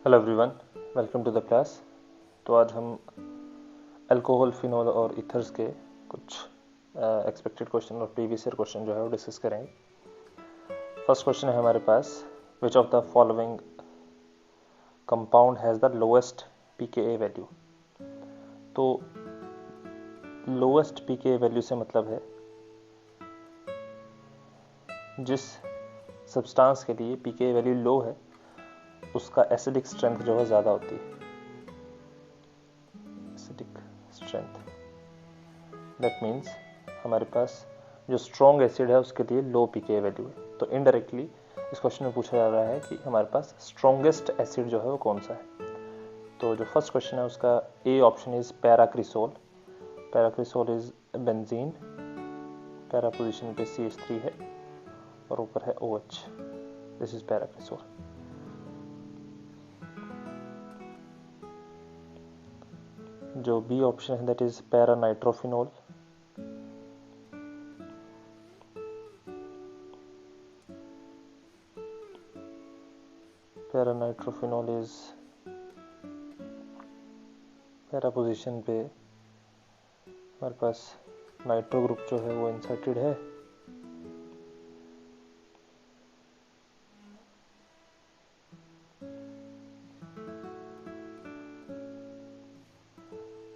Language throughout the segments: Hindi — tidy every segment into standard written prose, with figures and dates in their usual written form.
Hello everyone, welcome to the class. तो आज हम अल्कोहल, फिनॉल और इथर्स के कुछ एक्सपेक्टेड क्वेश्चन और प्रीवियस ईयर क्वेश्चन जो है वो डिस्कस करेंगे। फर्स्ट क्वेश्चन है हमारे पास, which of the following compound has the lowest pKa value. तो लोएस्ट pKa वैल्यू से मतलब है जिस सब्सटेंस के लिए pKa वैल्यू लो है उसका एसिडिक स्ट्रेंथ जो है ज़्यादा होती है। एसिडिक स्ट्रेंथ दैट मीन्स हमारे पास जो स्ट्रॉन्ग एसिड है उसके लिए लो pKa वैल्यू है। तो इनडायरेक्टली इस क्वेश्चन में पूछा जा रहा है कि हमारे पास स्ट्रॉन्गेस्ट एसिड जो है वो कौन सा है। तो जो फर्स्ट क्वेश्चन है उसका A option is paracresol. Paracresol is benzene. Para position पे CH3 है और ऊपर है OH। This is paracresol. जो बी ऑप्शन है that is paranitrophenol. Paranitrophenol is para position पे हमारे पास नाइट्रो ग्रुप जो है वो इंसर्टेड है।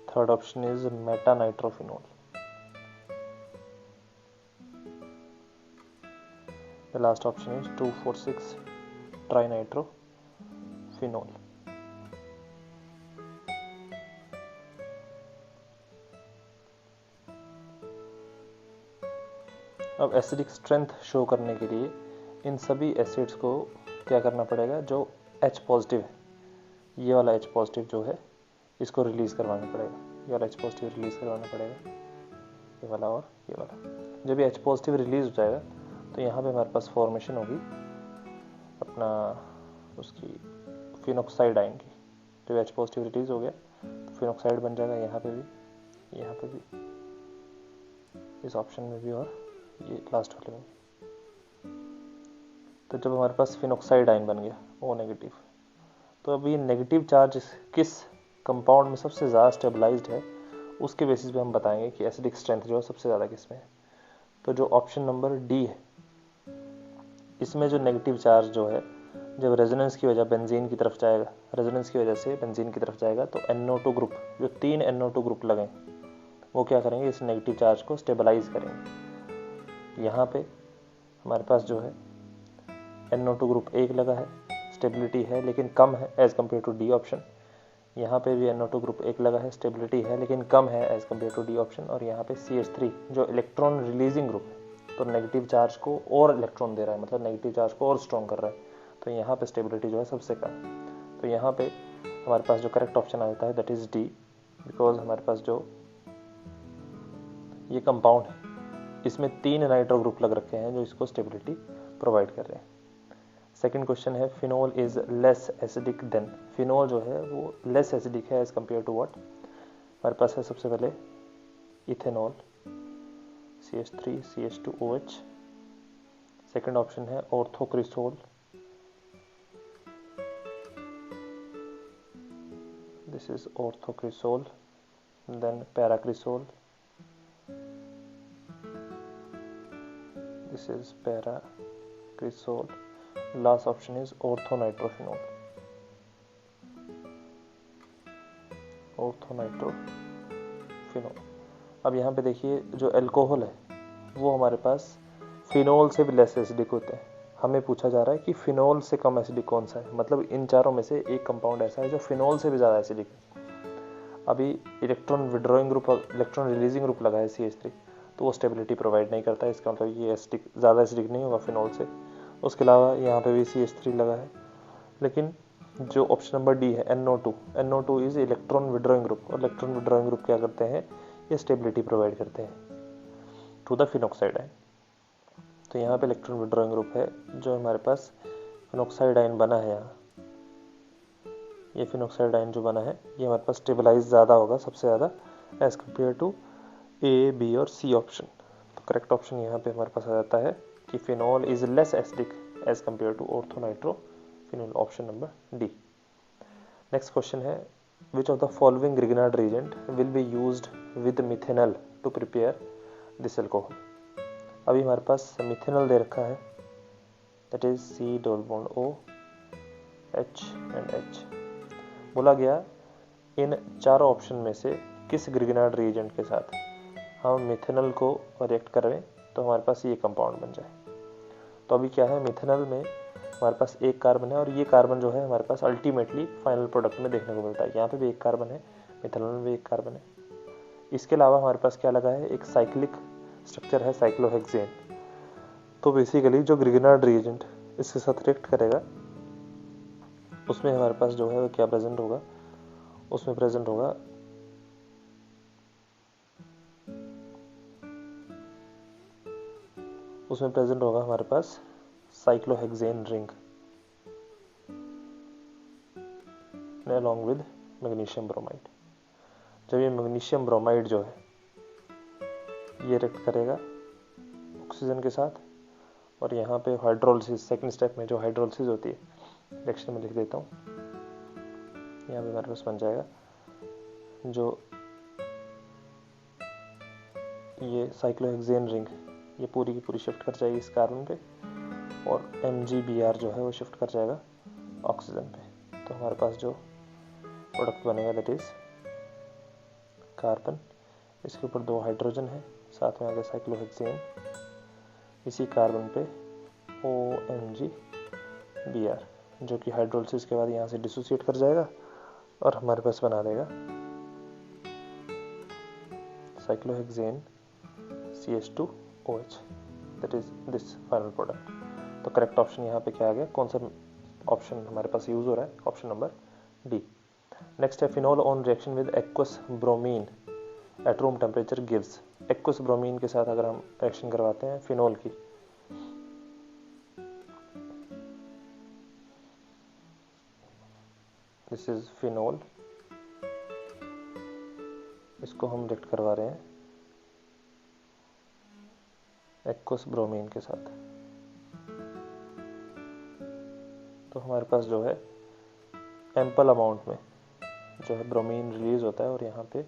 Third option is metanitrophenol. The last option is 2,4,6 trinitrophenol. अब एसिडिक स्ट्रेंथ शो करने के लिए इन सभी एसिड्स को क्या करना पड़ेगा, जो H पॉजिटिव है, ये वाला H पॉजिटिव जो है इसको रिलीज करवाना पड़ेगा। ये वाला H पॉजिटिव रिलीज करवाना पड़ेगा, ये वाला और ये वाला। जब ये H पॉजिटिव रिलीज हो जाएगा तो यहाँ पे हमारे पास फॉर्मेशन होगी अपना उसकी फिनोक्साइड आएंगी। जब H पॉजिटिव रिलीज हो गया तो फिनोक्साइड बन जाएगा यहाँ पे भी, इस ऑप्शन में भी और ये लास्ट वाले में। तो जब हमारे पास फिनोक्साइड आयन बन गया O नेगेटिव, तो अब ये नेगेटिव चार्ज किस कंपाउंड में सबसे ज़्यादा स्टेबलाइज्ड है उसके बेसिस पे हम बताएंगे कि एसिडिक स्ट्रेंथ जो है सबसे ज़्यादा किस में है। तो जो ऑप्शन नंबर डी है इसमें जो नेगेटिव चार्ज जो है जब रेजोनेंस की वजह बेंजीन की तरफ जाएगा, रेजोनेंस की वजह से बेंजीन की तरफ जाएगा तो NO2 ग्रुप, जो 3 NO2 ग्रुप लगे वो क्या करेंगे, इस नेगेटिव चार्ज को स्टेबलाइज करेंगे। यहाँ पे हमारे पास जो है NO2 ग्रुप 1 लगा है, स्टेबिलिटी है लेकिन कम है as compare to the option. यहाँ पे भी NO2 ग्रुप 1 लगा है, स्टेबिलिटी है लेकिन कम है as compare to the option. और यहाँ पे CH3 जो इलेक्ट्रॉन रिलीजिंग ग्रुप है, तो नेगेटिव चार्ज को और इलेक्ट्रॉन दे रहा है, मतलब नेगेटिव चार्ज को और स्ट्रॉन्ग कर रहा है। तो यहाँ पे स्टेबिलिटी जो है सबसे कम। तो यहाँ पे हमारे पास जो करेक्ट ऑप्शन आ जाता है दैट इज डी, बिकॉज हमारे पास जो ये कंपाउंड है इसमें 3 नाइट्रो ग्रुप लग रखे हैं जो इसको स्टेबिलिटी प्रोवाइड कर रहे हैं। सेकेंड क्वेश्चन है, phenol is less acidic then. Phenol जो है वो लेस एसिडिक है एज कम्पेयर टू व्हाट। हमारे पास है सबसे पहले ethanol CH3 CH2 OH। Second option है orthocresol, this is orthocresol. Then paracresol, this is paracresol. Last option is orthonitrophenol, orthonitrophenol. अब यहाँ पे देखिए जो अल्कोहल है वो हमारे पास फिनोल से भी लेस एसिडिक होते हैं। हमें पूछा जा रहा है कि फिनोल से कम एसिडिक कौन सा है, मतलब इन चारों में से एक कंपाउंड ऐसा है जो फिनोल से भी ज़्यादा एसिडिक है। अभी इलेक्ट्रॉन विड्रॉइंग ग्रुप और इलेक्ट्रॉन रिलीजिंग ग्रुप लगा है CH3, तो वो स्टेबिलिटी प्रोवाइड नहीं करता है, इसका मतलब ये एसिडिक ज़्यादा एसिडिक नहीं होगा फिनोल से। उसके अलावा यहाँ पे भी CH3 लगा है। लेकिन जो ऑप्शन नंबर डी है NO2 is electron withdrawing group, और इलेक्ट्रॉन विड्रॉइंग ग्रुप क्या करते हैं, ये स्टेबिलिटी प्रोवाइड करते हैं टू द फिनोक्साइड आयन। तो यहाँ पे इलेक्ट्रॉन विड्रॉइंग ग्रुप है जो हमारे पास फिनोक्साइड आयन बना है। यहाँ ये फिनोक्साइड आयन जो बना है ये हमारे पास स्टेबलाइज ज़्यादा होगा सबसे ज़्यादा as compare to A, B और C ऑप्शन। तो करेक्ट ऑप्शन यहाँ पे हमारे पास आ जाता है कि phenol is less acidic as compare to orthonitrophenol, option number D. Next question है which of the following Grignard reagent will be used with methanal to prepare this alcohol. अभी हमारे पास मिथेनॉल दे रखा है, that is C double bond O H and H। बोला गया इन चारों ऑप्शन में से किस ग्रिग्नार्ड रिएजेंट के साथ हम मिथेनॉल को रिएक्ट करें तो हमारे पास ये कंपाउंड बन जाए। तो अभी क्या है, मिथेनॉल में हमारे पास एक कार्बन है और ये कार्बन जो है हमारे पास अल्टीमेटली फाइनल प्रोडक्ट में देखने को मिलता है। यहाँ पे भी एक कार्बन है, मिथेनॉल में भी एक कार्बन है। इसके अलावा हमारे पास क्या लगा है, एक साइक्लिक स्ट्रक्चर है साइक्लोहेक्सेन। तो बेसिकली जो ग्रिग्नार्ड रिएजेंट इसके साथ रिएक्ट करेगा उसमें हमारे पास जो है वो क्या प्रेजेंट होगा, उसमें प्रेजेंट होगा हमारे पास cyclohexane ring along with magnesium bromide. जब ये मैग्नीशियम ब्रोमाइड जो है ये रिएक्ट करेगा ऑक्सीजन के साथ और यहाँ पे हाइड्रोलिसिस, सेकंड स्टेप में जो हाइड्रोलिसिस होती है, रिएक्शन में लिख देता हूँ, यहाँ पे हमारे पास बन जाएगा जो ये साइक्लोहेक्सेन रिंग ये पूरी की पूरी शिफ्ट कर जाएगी इस कार्बन पे और MgBr जो है वो शिफ्ट कर जाएगा ऑक्सीजन पे। तो हमारे पास जो प्रोडक्ट बनेगा दैट इज कार्बन, इसके ऊपर 2 हाइड्रोजन है, साथ में आगे साइक्लोहेक्सेन, इसी कार्बन पे OMgBr जो कि हाइड्रोलिसिस के बाद यहाँ से डिसोसिएट कर जाएगा और हमारे पास बना देगा cyclohexane CH2OH, that is this final product. तो करेक्ट ऑप्शन यहाँ पे क्या आ गया, कौन सा ऑप्शन हमारे पास यूज हो रहा है, ऑप्शन नंबर डी। नेक्स्ट है phenol on reaction with aqueous bromine at room temperature gives. Aqueous bromine के साथ अगर हम रिएक्शन करवाते हैं फिनोल की, दिस इज फिनोल, इसको हम रिएक्ट करवा रहे हैं एक्वस ब्रोमीन के साथ, तो हमारे पास जो है एम्पल अमाउंट में जो है ब्रोमीन रिलीज होता है और यहाँ पे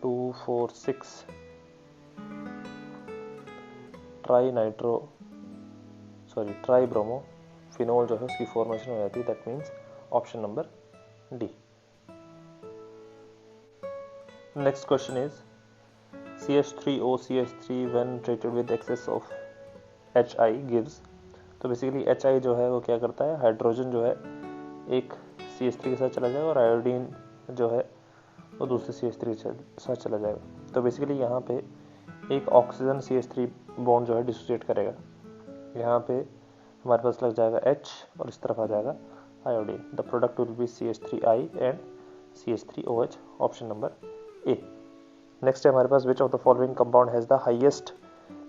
2,4,6 ट्राई ब्रोमो फिनोल जो है उसकी फॉर्मेशन हो जाती है, that means option number D. Next question is CH3O CH3 when treated with excess of HI gives। तो बेसिकली HI जो है वो क्या करता है, हाइड्रोजन जो है एक CH3 के साथ चला जाएगा और आयोडीन जो है वो दूसरे CH3 के साथ चला जाएगा। तो बेसिकली यहाँ पे एक ऑक्सीजन CH3 बॉन्ड जो है डिसोसिएट करेगा, यहाँ पे हमारे पास लग जाएगा H और इस तरफ आ जाएगा iodine. The product will be CH3I and CH3OH, option number A. Next है हमारे पास which of the following compound has the highest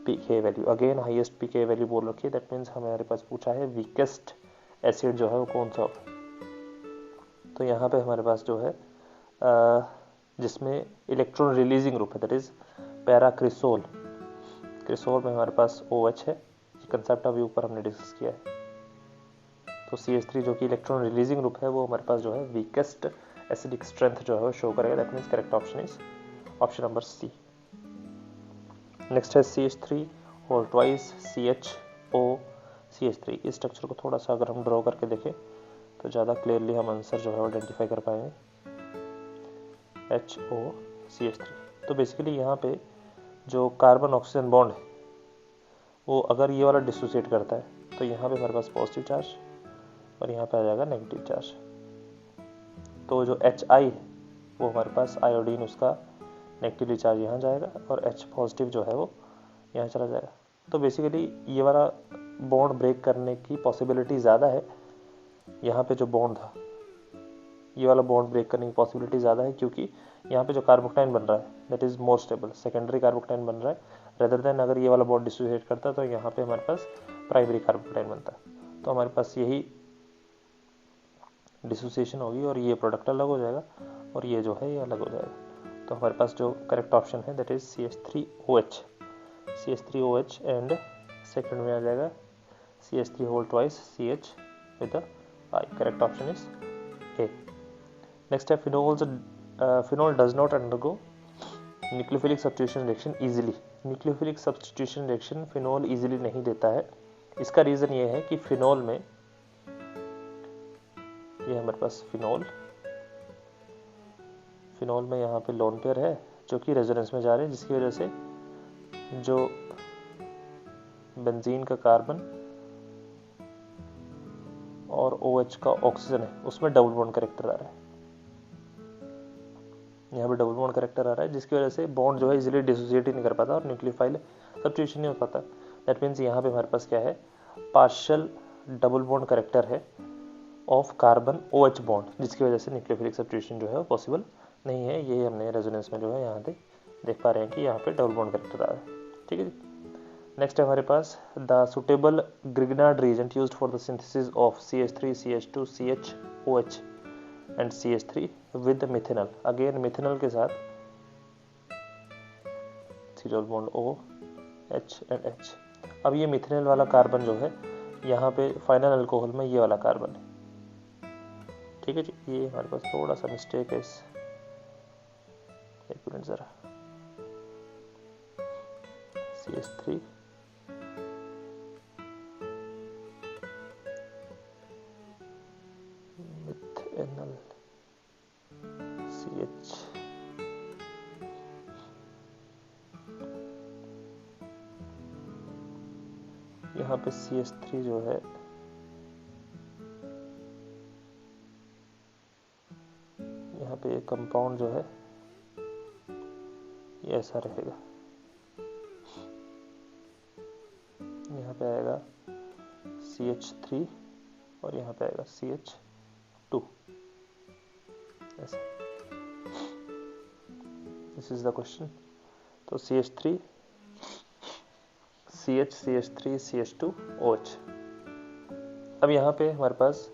pK value. Again highest pK value बोल रखी है, दैट मीन्स हमारे पास पूछा है वीकेस्ट एसिड जो है वो कौन सा होगा। तो यहाँ पे हमारे पास जो है जिसमें इलेक्ट्रॉन रिलीजिंग ग्रुप है दैट इज पैराक्रिसोल, क्रिसोल में हमारे पास OH है, कंसेप्ट अभी ऊपर हमने डिस्कस किया है। तो CH3 जो कि इलेक्ट्रॉन रिलीजिंग ग्रुप है वो हमारे पास जो है वीकेस्ट एसिडिक स्ट्रेंथ जो है वो शो करेगा, that means correct option is option number C. Next है CH3 और ट्वाइस CHO CH3। इस स्ट्रक्चर को थोड़ा सा अगर हम ड्रॉ करके देखें तो ज़्यादा क्लियरली हम आंसर जो है वो आइडेंटिफाई कर पाएंगे, HO CH3। तो बेसिकली यहाँ पे जो कार्बन ऑक्सीजन बॉन्ड है वो अगर ये वाला डिसोसिएट करता है तो यहाँ पे हमारे पास पॉजिटिव चार्ज और यहाँ पे आ जाएगा नेगेटिव चार्ज। तो जो HI है वो हमारे पास आयोडीन उसका नेगेटिवली चार्ज यहाँ जाएगा और H पॉजिटिव जो है वो यहाँ चला जाएगा। तो बेसिकली ये वाला बॉन्ड ब्रेक करने की पॉसिबिलिटी ज़्यादा है, यहाँ पे जो बॉन्ड था ये वाला बॉन्ड ब्रेक करने की पॉसिबिलिटी ज़्यादा है क्योंकि यहाँ पे जो कार्बोक्टाइन बन रहा है that is more stable, secondary carbocation बन रहा है रेदर देन अगर ये वाला बॉन्ड डिसोसिएट करता है तो यहाँ पे हमारे पास प्राइमरी कार्बोक्टाइन बनता है। तो हमारे पास यही डिसोसिएशन होगी और ये प्रोडक्ट अलग हो जाएगा और ये जो है ये अलग हो जाएगा। तो हमारे पास जो करेक्ट ऑप्शन है that is CH3OH and second में आ जाएगा CH3 whole twice CH with I। Correct option is A. Next है phenol does not undergo nucleophilic substitution reaction easily. Nucleophilic substitution reaction phenol easily नहीं देता है। इसका रीजन ये है कि फिनोल में, ये हमारे पास फिनोल में यहाँ पे लोन पेयर है जो कि रेजोनेंस में जा रहे हैं, जिसकी वजह से जो बेंजीन का कार्बन और OH का ऑक्सीजन है उसमें डबल बॉन्ड कैरेक्टर आ रहा है। यहाँ पे डबल बॉन्ड कैरेक्टर आ रहा है, जिसकी वजह से बॉन्ड जो है इजीली डिसोसिएट ही नहीं कर पाता और न्यूक्लियोफाइल सब्स्टिट्यूशन नहीं हो पाता। दैट मीन्स यहाँ पे हमारे पास क्या है, पार्शियल डबल बॉन्ड कैरेक्टर है ऑफ कार्बन OH बॉन्ड, जिसकी वजह से न्यूक्लियोफिलिक सब्स्टिट्यूशन जो है पॉसिबल नहीं है। ये हमने रेजोनेंस में जो है यहाँ पे देख पा रहे हैं कि यहाँ पे डबल बॉन्ड कैरेक्टर आ रहा है। ठीक है जी। नेक्स्ट है हमारे पास the suitable Grignard reagent used for the synthesis of CH3 CH2 CHOH and CH3 with methanal. Again methanal के साथ double bond OH and H। अब ये मिथेनॉल वाला कार्बन जो है यहाँ पे फाइनल अल्कोहल में ये वाला कार्बन है। ठीक है जी, ये हमारे पास थोड़ा सा मिस्टेक है इस, एक मिनट जरा, CH3 मिथेनॉल CH, यहाँ पे CH3 जो है यहाँ पे एक कंपाउंड जो है ये ऐसा रहेगा, यहाँ पे आएगा CH3 और यहाँ पे आएगा CH2 ऐसे। This is the question. तो CH3 CH CH3 CH2 OH। अब यहाँ पे हमारे पास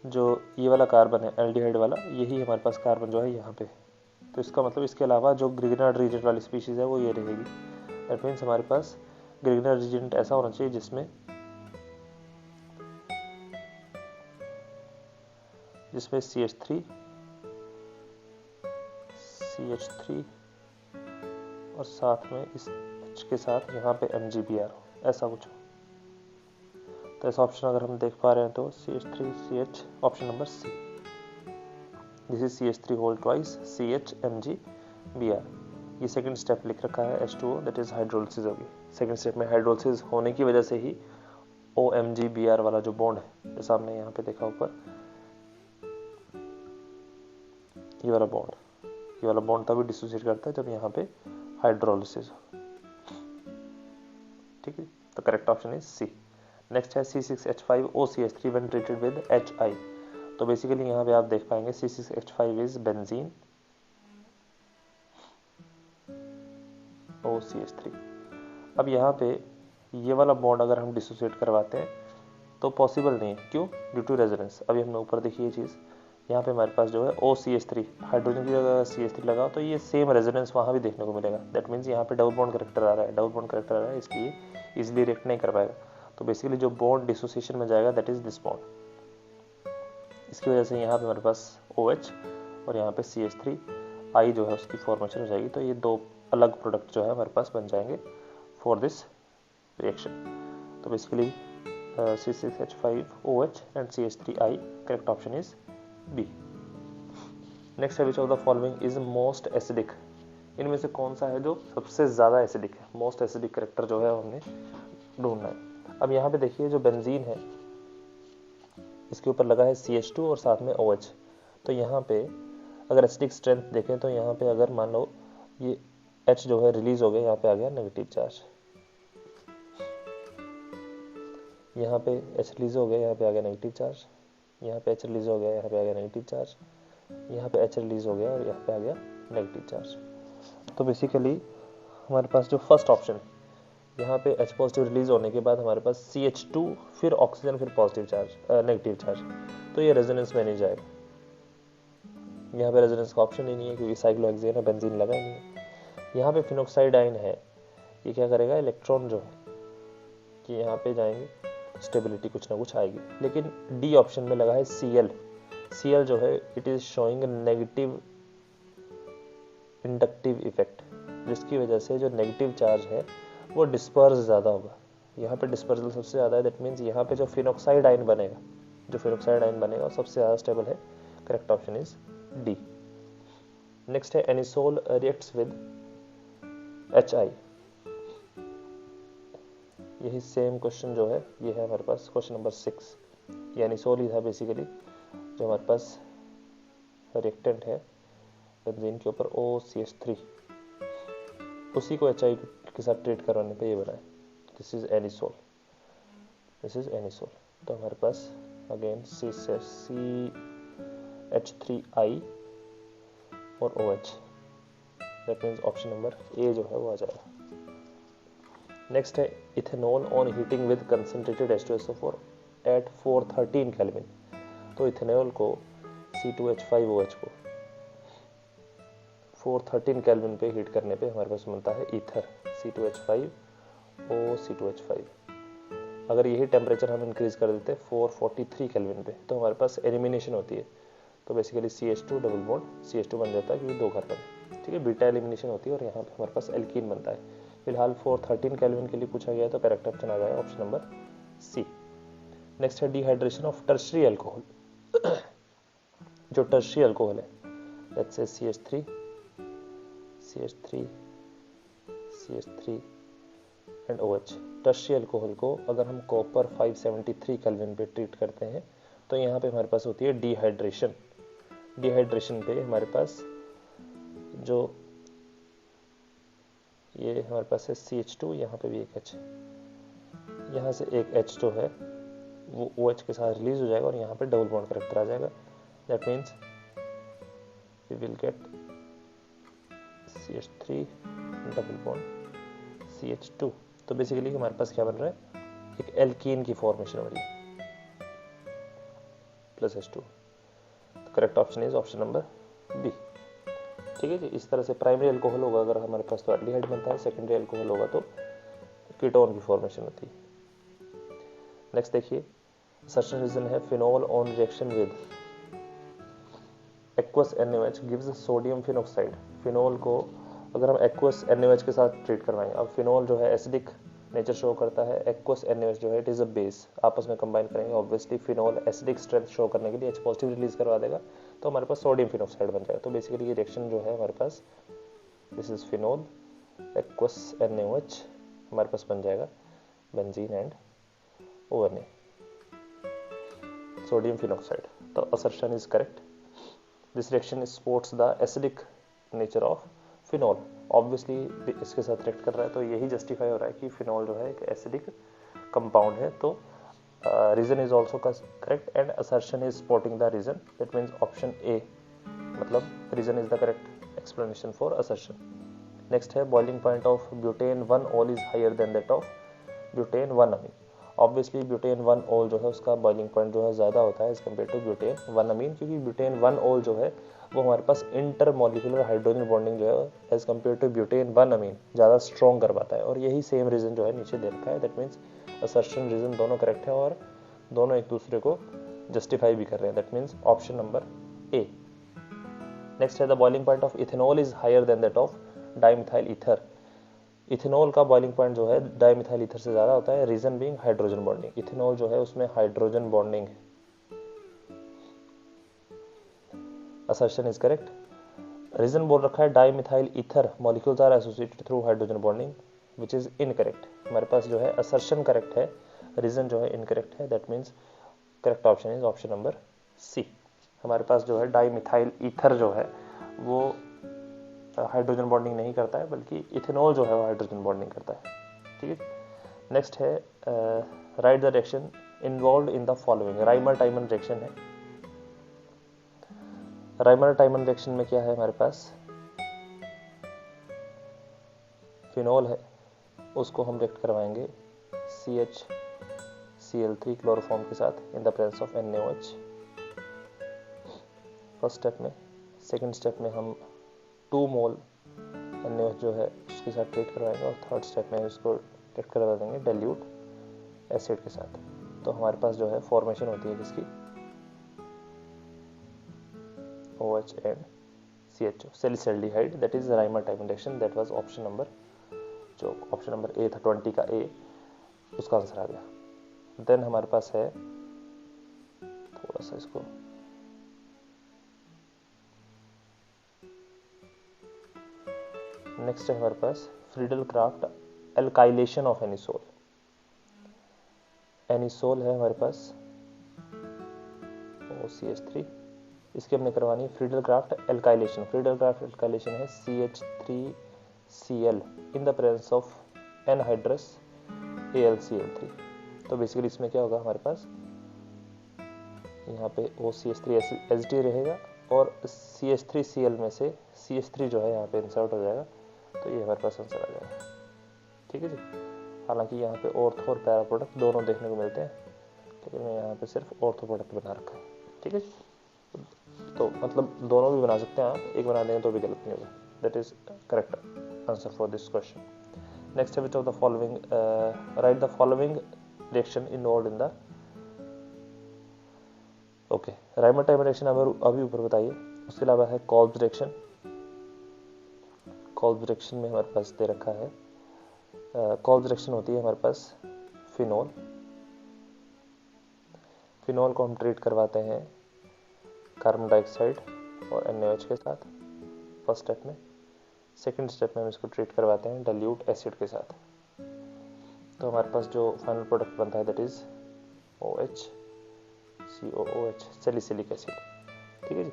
जो ये वाला कार्बन है एल्डिहाइड वाला, यही हमारे पास कार्बन जो है यहाँ पे। तो इसका मतलब इसके अलावा जो ग्रिग्नार्ड रीजेंट वाली स्पीशीज है वो ये रहेगी। दैट मीन्स हमारे पास ग्रिग्नार्ड रीजेंट ऐसा होना चाहिए जिसमें CH3 CH3 और साथ में इस H के साथ यहाँ पे MgBr हो, ऐसा कुछ हो। तो ऐसा ऑप्शन अगर हम देख पा रहे हैं तो CH3 CH, option number C। This is CH3 whole twice CH MgBr। ये सेकंड स्टेप लिख रखा है H2O, दैट इज हाइड्रोलिसिस होगी। सेकंड स्टेप में हाइड्रोलिसिस होने की वजह से ही OMgBr वाला जो बॉन्ड है, जैसा हमने यहाँ पे देखा ऊपर, ये वाला बॉन्ड तभी डिसोसिएट करता है जब यहाँ पे हाइड्रोलिसिस हो। ठीक है, तो correct option is C। Next है C6H5OCH3 when treated with HI। तो बेसिकली यहाँ पे आप देख पाएंगे C6H5 इज बेंजीन OCH3। अब यहाँ पे ये वाला बॉन्ड अगर हम डिसोसिएट करवाते हैं तो पॉसिबल नहीं है। क्यों? Due to resonance. अभी हमने ऊपर देखी ये चीज़, यहाँ पे हमारे पास जो है OCH3, हाइड्रोजन की जगह CH3 लगा तो ये सेम रेजोनेंस वहाँ भी देखने को मिलेगा। दैट मीन्स यहाँ पे डबल बॉन्ड कैरेक्टर आ रहा है, इसलिए इजिली रिएक्ट नहीं कर पाएगा। तो बेसिकली जो बॉन्ड डिसोसिएशन में जाएगा दैट इज दिस बॉन्ड। इसकी वजह से यहाँ पे हमारे पास OH और यहाँ पे CH3 I जो है उसकी फॉर्मेशन हो जाएगी। तो ये दो अलग प्रोडक्ट जो है हमारे पास बन जाएंगे फॉर दिस रिएक्शन। तो basically C6H5OH and CH3I, correct option is B। Next है which of the following is most acidic. इनमें से कौन सा है जो सबसे ज्यादा एसिडिक है? मोस्ट एसिडिक करेक्टर जो है हमने ढूंढना है। अब यहाँ पे देखिए जो बेंजीन है इसके ऊपर लगा है CH2 और साथ में OH। तो यहाँ पे अगर एसिडिक स्ट्रेंथ देखें तो यहाँ पे अगर मान लो ये H जो है रिलीज हो गया, यहाँ पे आ गया नेगेटिव चार्ज, यहाँ पे H रिलीज हो गया, यहाँ पे आ गया नेगेटिव चार्ज, यहाँ पे H रिलीज हो गया, यहाँ पे आ गया नेगेटिव चार्ज, यहाँ पे H रिलीज हो गया और यहाँ पे आ गया नेगेटिव चार्ज। तो बेसिकली हमारे पास जो फर्स्ट ऑप्शन है, यहाँ पे H पॉजिटिव रिलीज होने के बाद हमारे पास CH2 फिर ऑक्सीजन फिर पॉजिटिव चार्ज नेगेटिव चार्ज, तो ये रेजोनेंस में नहीं जाएगा। यहाँ पे रेजोनेंस का ऑप्शन ही नहीं है क्योंकि साइक्लोहेक्सेन है, बेंजीन लगा ही नहीं है। यहाँ पे फिनोक्साइड आयन है, ये क्या करेगा, इलेक्ट्रॉन जो है कि यहाँ पे जाएंगे, स्टेबिलिटी कुछ ना कुछ आएगी। लेकिन डी ऑप्शन में लगा है Cl, Cl जो है it is showing negative inductive effect, जिसकी वजह से जो नेगेटिव चार्ज है वो डिस्पर्स ज़्यादा होगा। यहाँ पे डिस्पर्सल सबसे ज़्यादा है, दैट मीन्स यहाँ पे जो फिनॉक्साइड आयन बनेगा, वो सबसे ज़्यादा स्टेबल है। Correct option is D. Next है एनिसोल रिएक्ट्स विद HI। यही सेम क्वेश्चन जो है ये है हमारे पास क्वेश्चन नंबर 6। ये एनिसोल ही था बेसिकली, जो हमारे पास रिएक्टेंट है बेंजीन के ऊपर OCH3, उसी को HI के साथ ट्रीट करवाने पे ये बना है। दिस इज एनिसोल, तो हमारे पास अगेन CH3I और OH, that means option number A जो है वो आ जाएगा। नेक्स्ट है ethanol on heating with concentrated H2SO4 at 413 kelvin. तो इथेनॉल को C2H5OH को 413 केल्विन पे हीट करने पे हमारे पास बनता है ईथर C2H5O अगर यही टेम्परेचर हम इंक्रीज कर देते 443 केल्विन पे तो हमारे पास एलिमिनेशन होती है। तो basically CH2 double bond CH2 बन जाता है क्योंकि 2 कार्बन है, ठीक है। बीटा एलिमिनेशन होती है और यहाँ पे हमारे पास एल्कीन बनता है। फिलहाल 413 केल्विन के लिए पूछा गया तो करेक्ट ऑप्शन आ जाएगा ऑप्शन नंबर सी। नेक्स्ट है डिहाइड्रेशन ऑफ टर्शरी अल्कोहल। जो टर्शरी अल्कोहल है let's say CH3 and OH। Tertiary alcohol को अगर हम कॉपर 573 केल्विन पे ट्रीट करते हैं तो यहाँ पे हमारे पास होती है डिहाइड्रेशन पे हमारे पास जो ये हमारे पास है CH2, यहाँ पे भी एक H, यहाँ से एक H जो है वो OH के साथ रिलीज हो जाएगा और यहाँ पे डबल बॉन्ड करेक्टर आ जाएगा। That means we will get CH3 double bond CH2। तो बेसिकली हमारे पास क्या बन रहा है, एक एल्कीन की फॉर्मेशन हो रही है प्लस H2। तो correct option is option number B, ठीक है जी। इस तरह से प्राइमरी अल्कोहल होगा अगर हमारे पास तो एल्डिहाइड बनता है, सेकेंडरी अल्कोहल होगा तो कीटोन की फॉर्मेशन होती है। नेक्स्ट देखिए सर्टेन रीजन है phenol on reaction with aqueous NaOH gives sodium phenoxide. Phenol को अगर हम एक्वस NaOH के साथ ट्रीट करवाएंगे, अब फिनोल जो है एसिडिक नेचर शो करता है, एक्वस NaOH जो है इट इज अ बेस, आपस में कंबाइन करेंगे obviously phenol acidic strength show करने के लिए H पॉजिटिव रिलीज करवा देगा तो हमारे पास सोडियम फिनॉक्साइड बन जाएगा। तो बेसिकली ये रिएक्शन जो है हमारे पास this is phenol aqueous NaOH हमारे पास बन जाएगा benzene and ONA sodium phenoxide. तो assertion is correct. This reaction supports the acidic nature of phenol. Obviously इसके साथ रिएक्ट कर रहा है तो यही जस्टिफाई हो रहा है कि फिनोल जो है एक एसिडिक कंपाउंड है। तो reason is also correct and assertion is supporting the reason, that means option A मतलब reason is the correct explanation for assertion. Next is boiling point of butan 1 ol is higher than that of butan 1 amine. Obviously butan 1 ol जो है उसका बॉइलिंग पॉइंट जो है ज़्यादा होता है एज कम्पेयर टू ब्यूटेन 1 अमीन, क्योंकि ब्यूटेन 1 ऑल जो है वो हमारे पास इंटर मॉलिक्यूलर हाइड्रोजन बॉन्डिंग जो है एज कम्पेयर टू ब्यूटेन 1 अमीन ज़्यादा स्ट्रॉन्ग करवाता है। और यही सेम रीजन जो है नीचे दे रखा है, दैट मीन्स असर्शन रीजन दोनों करेक्ट है और दोनों एक दूसरे को जस्टिफाई भी कर रहे हैं, that means option number A. Next is the boiling point of ethanol is higher than that of dimethyl ether. Ethanol का बॉइलिंग पॉइंट जो है डाइमिथाइल ईथर से ज़्यादा होता है, reason being hydrogen bonding. Ethanol जो है उसमें हाइड्रोजन बॉन्डिंग है। Assertion is correct. रीजन बोल रखा है dimethyl ether molecules are associated through hydrogen bonding which is incorrect. हमारे पास जो है असर्शन करेक्ट है, रीजन जो है इनकरेक्ट है, that means correct option is option number C. हमारे पास जो है डाइमिथाइल ईथर जो है वो हाइड्रोजन बॉन्डिंग नहीं करता है, बल्कि इथेनॉल जो है वो हाइड्रोजन बॉन्डिंग करता है, ठीक है। नेक्स्ट है write the reaction involve in the following. Rymer टाइमन reaction है। राइमर टाइमन रिएक्शन में क्या है हमारे पास, फिनोल है उसको हम रिएक्ट करवाएंगे CHCl3 क्लोरोफॉर्म के साथ इन the presence of NaOH first step में। सेकंड स्टेप में हम 2 मोल NaOH जो है उसके साथ ट्रीट करवाएंगे और थर्ड स्टेप में उसको ट्रीट करवा देंगे डाइल्यूट एसिड के साथ। तो हमारे पास जो है फॉर्मेशन होती है जिसकी OH and CHO, salicylaldehyde, that is Reimer-Tiemann reaction. That was option number, जो ऑप्शन नंबर ए था 20 का ए, उसका आंसर आ गया. देन हमारे पास है थोड़ा सा इसको नेक्स्ट है हमारे पास Friedel Crafts alkylation of anisole. Anisole है हमारे पास OCH3, इसकी हमने करवानी है Friedel Crafts alkylation. Friedel Crafts alkylation है CH3Cl in the presence of anhydrous AlCl3. तो बेसिकली इसमें क्या होगा हमारे पास, यहाँ पे OCH3 H रहेगा और CH3Cl में से CH3 जो है यहाँ पे इंसर्ट हो जाएगा. तो ये हमारे पास आंसर आ जाएगा. ठीक है जी. हालांकि यहाँ पे ऑर्थो और पैरा प्रोडक्ट दोनों देखने को मिलते हैं, लेकिन मैं यहाँ पे सिर्फ ऑर्थो प्रोडक्ट बना रखा है. ठीक है जी. तो मतलब दोनों भी बना सकते हैं आप, एक बना देंगे तो भी गलत नहीं होगा. That is correct answer for this question. Next है which of the following, right the following reaction involved in the, okay, Reimer-Tiemann reaction अभी ऊपर बताइए. उसके अलावा है कॉल्ब्स रिएक्शन. कॉल्ब्स रिएक्शन में हमारे पास दे रखा है, कॉल्ब्स रिएक्शन होती है हमारे पास फिनोल. फिनोल को हम ट्रीट करवाते हैं कार्बन डाइऑक्साइड और NaOH के साथ फर्स्ट स्टेप में. सेकंड स्टेप में हम इसको ट्रीट करवाते हैं डाइल्यूट एसिड के साथ. तो हमारे पास जो फाइनल प्रोडक्ट बनता है that is OH, COOH, salicylic acid. ठीक है जी.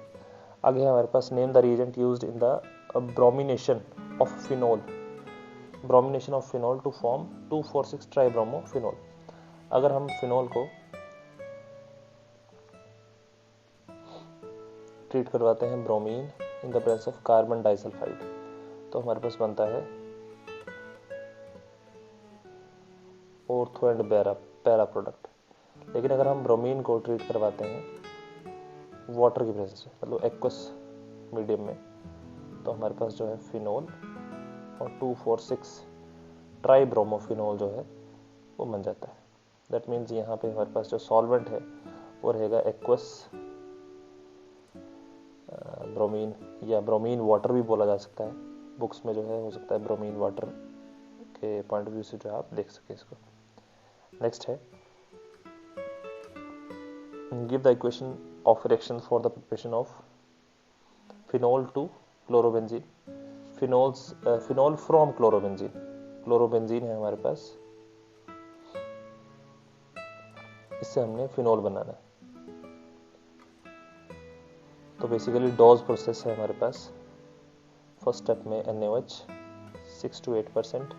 आगे हमारे पास name the reagent used in the bromination of phenol. Bromination of phenol to form 2,4,6 tribromophenol. अगर हम फिनोल को ट्रीट करवाते हैं bromine in the presence of carbon disulphide, तो हमारे पास बनता है ऑर्थो एंड पैरा प्रोडक्ट. लेकिन अगर हम ब्रोमीन को ट्रीट करवाते हैं वाटर की प्रेजेंस में, मतलब एक्वस मीडियम में, तो हमारे पास जो है फिनोल और 2,4,6 ट्राइब्रोमोफिनोल जो है वो बन जाता है. दैट मीन्स यहाँ पे हमारे पास जो सॉल्वेंट है वो रहेगा एक्वस ब्रोमीन, या ब्रोमीन वाटर भी बोला जा सकता है. बुक्स में जो है हो सकता है ब्रोमीन वाटर के पॉइंट ऑफ व्यू से जो आप देख सके इसको. नेक्स्ट है give the equation of reaction for the preparation of phenol to chlorobenzene. Phenol from chlorobenzene. Chlorobenzene है हमारे पास, इससे हमने फिनोल बनाना है. तो बेसिकली डॉज प्रोसेस है हमारे पास. फर्स्ट स्टेप में NaOH 6 to 8%,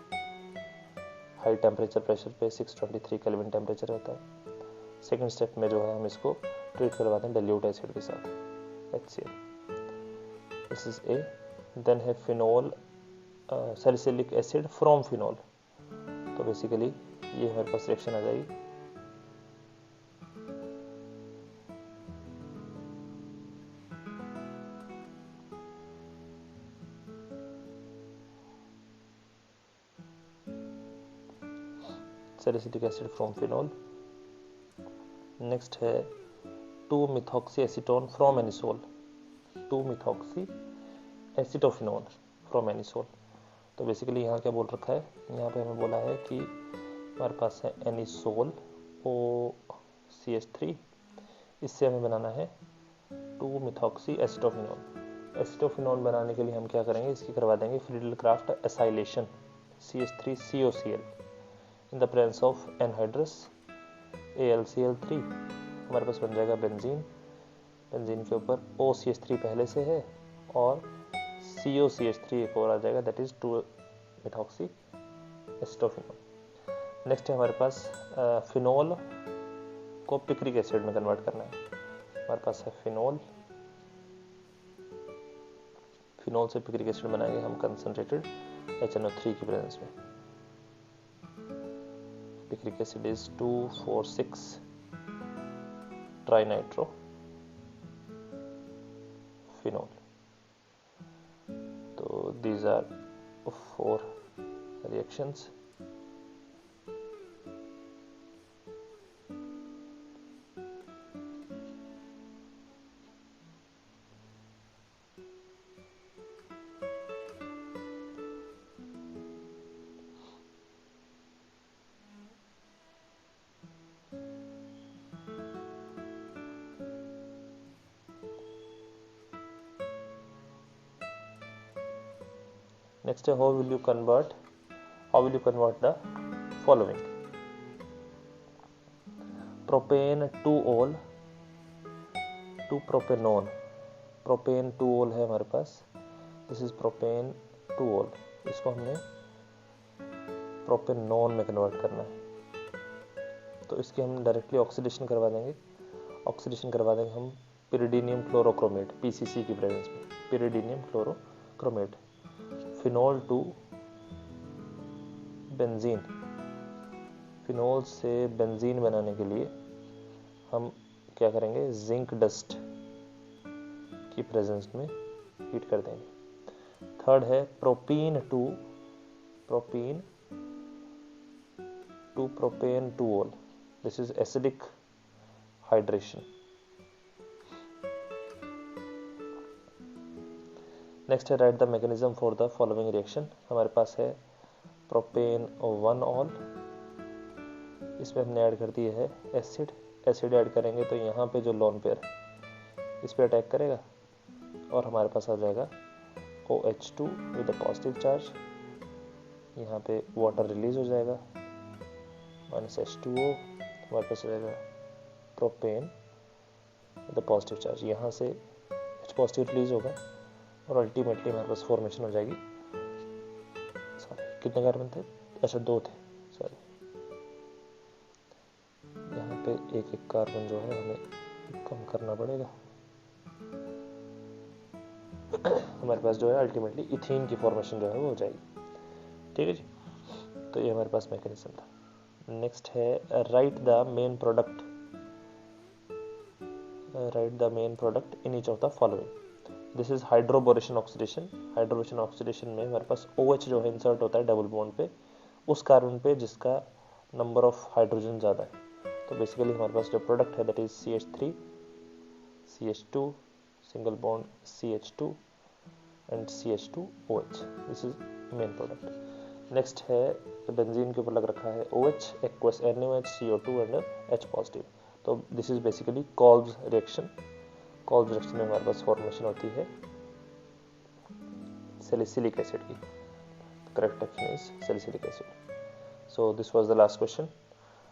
high temperature pressure पे 623 केल्विन टेम्परेचर रहता है. सेकेंड स्टेप में जो है हम इसको ट्रीट करवाते हैं डाइल्यूट एसिड के साथ HCl. This is A. Then है phenol salicylic acid from phenol. तो बेसिकली ये हमारे पास रिएक्शन आ जाएगी. Salicylic acid from phenol. Next है 2-methoxy acetone from anisole. 2-methoxy acetophenone from anisole. तो बेसिकली यहाँ क्या बोल रखा है, यहाँ पे हमें बोला है कि हमारे पास है एनिसोल OCH3, इससे हमें बनाना है 2-methoxy एसिटोफिनोल. एसिटोफिनोल बनाने के लिए हम क्या करेंगे, इसकी करवा देंगे Friedel Crafts acylation CH3COCl in the presence of anhydrous AlCl3. हमारे पास बन जाएगा बेंजीन. बेंजीन के ऊपर OCH3 पहले से है और COCH3 एक और आ जाएगा, दैट इज 2-methoxy एसिटोफिनोल. नेक्स्ट है हमारे पास फिनोल को पिक्रिक एसिड में कन्वर्ट करना है. हमारे पास है फिनोल से पिक्रिक एसिड बनाएंगे हम कंसंट्रेटेड HNO3 की प्रेजेंस में. Picric acid is 2,4,6 trinitro phenol. तो these are 4 reactions. नेक्स्ट है how will you convert the following. Propan two ol to propanone. Propan two ol है हमारे पास, this is propan two ol. इसको हमने प्रोपेनोन में कन्वर्ट करना है, तो इसकी हम डायरेक्टली ऑक्सीडेशन करवा देंगे हम पिरिडीनियम क्लोरोक्रोमेट पीसीसी की प्रेजेंस में. Pyridinium chlorochromate. Phenol to benzene. Phenol से बेंजीन बनाने के लिए हम क्या करेंगे, जिंक डस्ट की प्रेजेंस में हीट कर देंगे. थर्ड है propene to propan two ol. This is acidic hydration. Next है write the mechanism for the following reaction. हमारे पास है प्रोपेन वन ऑल, इसमें हमने ऐड कर दिया है एसिड ऐड करेंगे तो यहाँ पे जो लोन पेयर इस पे अटैक करेगा और हमारे पास आ जाएगा OH2 with a positive charge. यहाँ पे वाटर रिलीज हो जाएगा -H2O. हमारे पास हो जाएगा propane with a positive charge. यहाँ से H पॉजिटिव रिलीज होगा और अल्टीमेटली हमारे पास फॉर्मेशन हो जाएगी. कितने कार्बन थे? अच्छा 2 थे, सॉरी. यहाँ पे एक कार्बन जो है हमें कम करना पड़ेगा. हमारे पास जो है अल्टीमेटली इथीन की फॉर्मेशन जो है वो हो जाएगी. ठीक है जी, तो ये हमारे पास मैकेनिज्म था. नेक्स्ट है write the main product in each of the following. This is hydroboration oxidation. Hydroboration oxidation में हमारे पास OH जो है इंसर्ट होता है डबल बॉन्ड पे उस कार्बन पे जिसका नंबर ऑफ हाइड्रोजन ज़्यादा है. तो बेसिकली हमारे पास जो प्रोडक्ट है that is CH3 CH2 single bond CH2 and CH2OH. This is main product. Next है बेंजीन के ऊपर लग रखा है OH aqueous NaOH CO2 and H positive. तो this is basically Kolbe's reaction. Kolbe's reaction में हमारे पास फॉर्मेशन होती है सैलिसिलिक एसिड की. Correct action is salicylic acid. So this was the last question.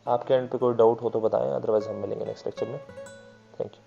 आपके एंड पे कोई डाउट हो तो बताएं, अदरवाइज हम मिलेंगे नेक्स्ट लेक्चर में. Thank you.